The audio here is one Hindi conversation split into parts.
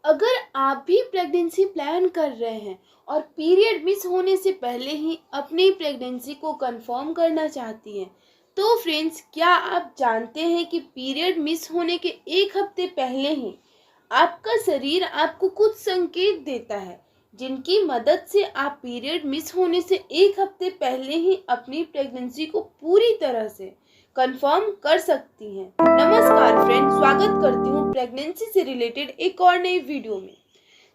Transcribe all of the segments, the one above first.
अगर आप भी प्रेगनेंसी प्लान कर रहे हैं और पीरियड मिस होने से पहले ही अपनी प्रेगनेंसी को कंफर्म करना चाहती हैं, तो फ्रेंड्स, क्या आप जानते हैं कि पीरियड मिस होने के एक हफ्ते पहले ही आपका शरीर आपको कुछ संकेत देता है, जिनकी मदद से आप पीरियड मिस होने से एक हफ्ते पहले ही अपनी प्रेगनेंसी को पूरी तरह से कंफर्म कर सकती हैं। नमस्कार फ्रेंड्स, स्वागत करती हूँ प्रेगनेंसी से रिलेटेड एक और नई वीडियो में,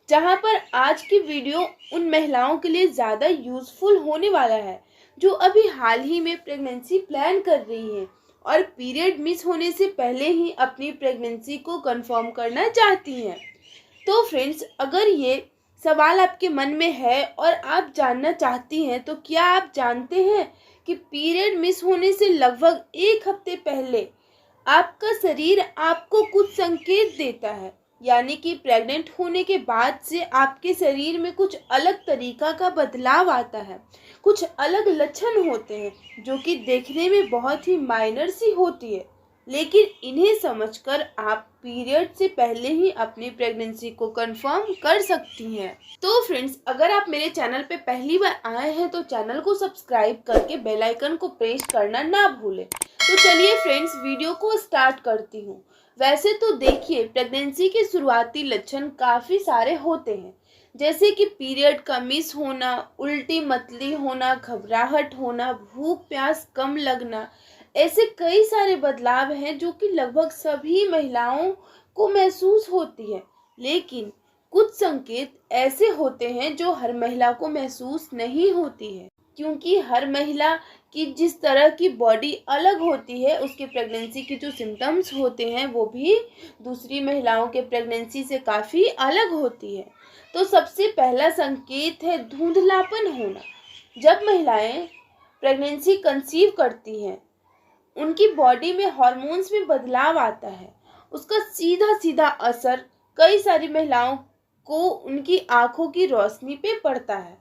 जहाँ पर आज की वीडियो उन महिलाओं के लिए ज़्यादा यूज़फुल होने वाला है जो अभी हाल ही में प्रेगनेंसी प्लान कर रही हैं और पीरियड मिस होने से पहले ही अपनी प्रेगनेंसी को कंफर्म करना चाहती हैं। तो फ्रेंड्स, अगर ये सवाल आपके मन में है और आप जानना चाहती हैं, तो क्या आप जानते हैं कि पीरियड मिस होने से लगभग एक हफ्ते पहले आपका शरीर आपको कुछ संकेत देता है, यानी कि प्रेग्नेंट होने के बाद से आपके शरीर में कुछ अलग तरीका का बदलाव आता है, कुछ अलग लक्षण होते हैं जो कि देखने में बहुत ही माइनर सी होती है, लेकिन इन्हें समझकर आप पीरियड से पहले ही अपनी प्रेगनेंसी को कंफर्म कर सकती हैं। तो फ्रेंड्स, अगर आप मेरे चैनल पे पहली बार आए हैं तो चैनल को सब्सक्राइब करके बेल आइकन को प्रेस करना ना भूलें। तो चलिए फ्रेंड्स, वीडियो को स्टार्ट करती हूँ। वैसे तो देखिए, प्रेगनेंसी के शुरुआती लक्षण काफ़ी सारे होते हैं, जैसे कि पीरियड का मिस होना, उल्टी मतली होना, घबराहट होना, भूख प्यास कम लगना। ऐसे कई सारे बदलाव हैं जो कि लगभग सभी महिलाओं को महसूस होती है, लेकिन कुछ संकेत ऐसे होते हैं जो हर महिला को महसूस नहीं होती है, क्योंकि हर महिला की जिस तरह की बॉडी अलग होती है, उसके प्रेगनेंसी के जो सिम्टम्स होते हैं वो भी दूसरी महिलाओं के प्रेगनेंसी से काफ़ी अलग होती है। तो सबसे पहला संकेत है धुंधलापन होना। जब महिलाएं प्रेगनेंसी कंसीव करती हैं, उनकी बॉडी में हार्मोन्स में बदलाव आता है। उसका सीधा सीधा असर कई सारी महिलाओं को उनकी आंखों की रोशनी पे पड़ता है।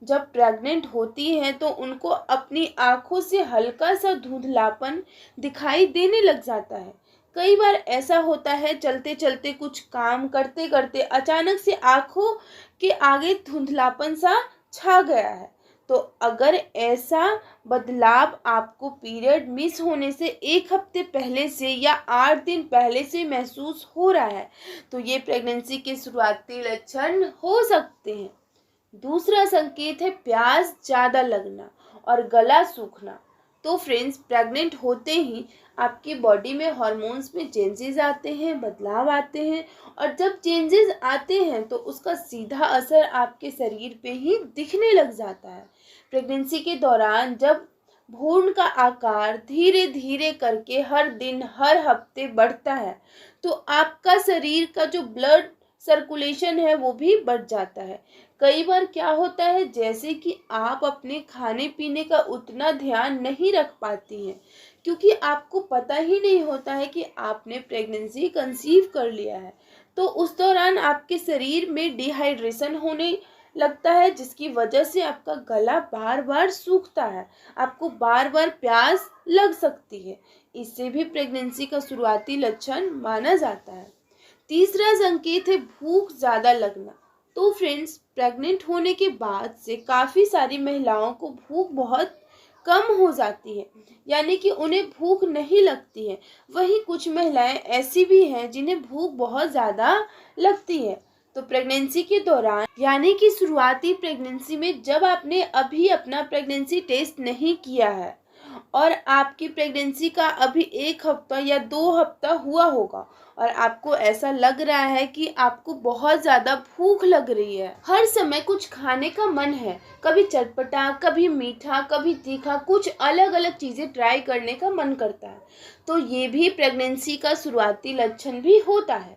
जब प्रेग्नेंट होती हैं तो उनको अपनी आंखों से हल्का सा धुंधलापन दिखाई देने लग जाता है। कई बार ऐसा होता है, चलते चलते कुछ काम करते करते अचानक से आंखों के आगे धुंधलापन सा छा गया है। तो अगर ऐसा बदलाव आपको पीरियड मिस होने से एक हफ्ते पहले से या 8 दिन पहले से महसूस हो रहा है, तो ये प्रेगनेंसी के शुरुआती लक्षण हो सकते हैं। दूसरा संकेत है प्यास ज़्यादा लगना और गला सूखना। तो फ्रेंड्स, प्रेग्नेंट होते ही आपकी बॉडी में हार्मोन्स में चेंजेस आते हैं, बदलाव आते हैं, और जब चेंजेस आते हैं तो उसका सीधा असर आपके शरीर पे ही दिखने लग जाता है। प्रेगनेंसी के दौरान जब भ्रूण का आकार धीरे धीरे करके हर दिन हर हफ्ते बढ़ता है, तो आपका शरीर का जो ब्लड सर्कुलेशन है वो भी बढ़ जाता है। कई बार क्या होता है, जैसे कि आप अपने खाने पीने का उतना ध्यान नहीं रख पाती हैं, क्योंकि आपको पता ही नहीं होता है कि आपने प्रेगनेंसी कंसीव कर लिया है। तो उस दौरान आपके शरीर में डिहाइड्रेशन होने लगता है, जिसकी वजह से आपका गला बार बार सूखता है, आपको बार बार प्यास लग सकती है। इससे भी प्रेगनेंसी का शुरुआती लक्षण माना जाता है। तीसरा संकेत है भूख ज़्यादा लगना। तो फ्रेंड्स, प्रेग्नेंट होने के बाद से काफ़ी सारी महिलाओं को भूख बहुत कम हो जाती है, यानी कि उन्हें भूख नहीं लगती है। वहीं कुछ महिलाएं ऐसी भी हैं जिन्हें भूख बहुत ज़्यादा लगती है। तो प्रेगनेंसी के दौरान, यानी कि शुरुआती प्रेगनेंसी में, जब आपने अभी अपना प्रेगनेंसी टेस्ट नहीं किया है और आपकी प्रेगनेंसी का अभी 1 हफ्ता या 2 हफ्ता हुआ होगा और आपको ऐसा लग रहा है कि आपको बहुत ज़्यादा भूख लग रही है, हर समय कुछ खाने का मन है, कभी चटपटा, कभी मीठा, कभी तीखा, कुछ अलग अलग चीज़ें ट्राई करने का मन करता है, तो ये भी प्रेगनेंसी का शुरुआती लक्षण भी होता है।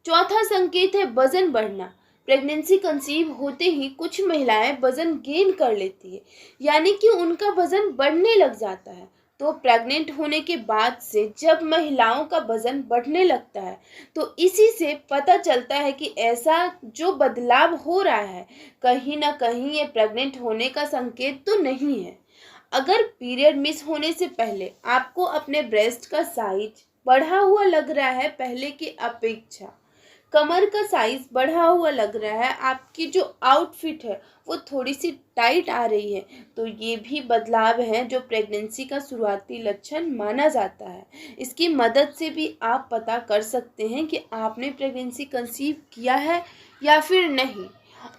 चौथा संकेत है वजन बढ़ना। प्रेगनेंसी कंसीव होते ही कुछ महिलाएं वजन गेन कर लेती है, यानी कि उनका वजन बढ़ने लग जाता है। तो प्रेग्नेंट होने के बाद से जब महिलाओं का वजन बढ़ने लगता है, तो इसी से पता चलता है कि ऐसा जो बदलाव हो रहा है, कहीं ना कहीं ये प्रेग्नेंट होने का संकेत तो नहीं है। अगर पीरियड मिस होने से पहले आपको अपने ब्रेस्ट का साइज बढ़ा हुआ लग रहा है पहले की अपेक्षा, कमर का साइज बढ़ा हुआ लग रहा है, आपकी जो आउटफिट है वो थोड़ी सी टाइट आ रही है, तो ये भी बदलाव है जो प्रेगनेंसी का शुरुआती लक्षण माना जाता है। इसकी मदद से भी आप पता कर सकते हैं कि आपने प्रेगनेंसी कंसीव किया है या फिर नहीं।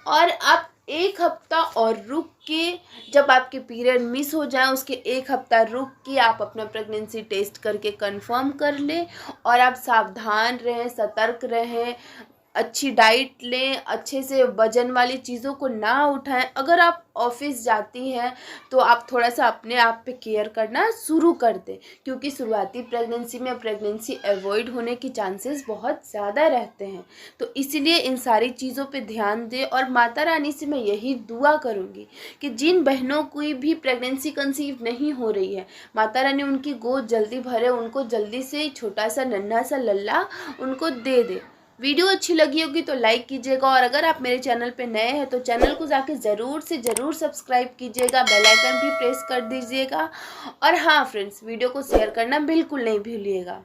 और आप एक हफ्ता और रुक के, जब आपके पीरियड मिस हो जाए उसके एक हफ्ता रुक के आप अपना प्रेगनेंसी टेस्ट करके कंफर्म कर लें। और आप सावधान रहें, सतर्क रहें, अच्छी डाइट लें, अच्छे से वजन वाली चीज़ों को ना उठाएं। अगर आप ऑफिस जाती हैं तो आप थोड़ा सा अपने आप पे केयर करना शुरू कर दें, क्योंकि शुरुआती प्रेगनेंसी में प्रेगनेंसी अवॉइड होने की चांसेस बहुत ज़्यादा रहते हैं। तो इसीलिए इन सारी चीज़ों पे ध्यान दें। और माता रानी से मैं यही दुआ करूँगी कि जिन बहनों की भी प्रेगनेंसी कंसीव नहीं हो रही है, माता रानी उनकी गोद जल्दी भरे, उनको जल्दी से छोटा सा नन्हा सा लल्ला उनको दे दे। वीडियो अच्छी लगी होगी तो लाइक कीजिएगा, और अगर आप मेरे चैनल पे नए हैं तो चैनल को जाके ज़रूर से ज़रूर सब्सक्राइब कीजिएगा, बेल आइकन भी प्रेस कर दीजिएगा। और हाँ फ्रेंड्स, वीडियो को शेयर करना बिल्कुल नहीं भूलिएगा।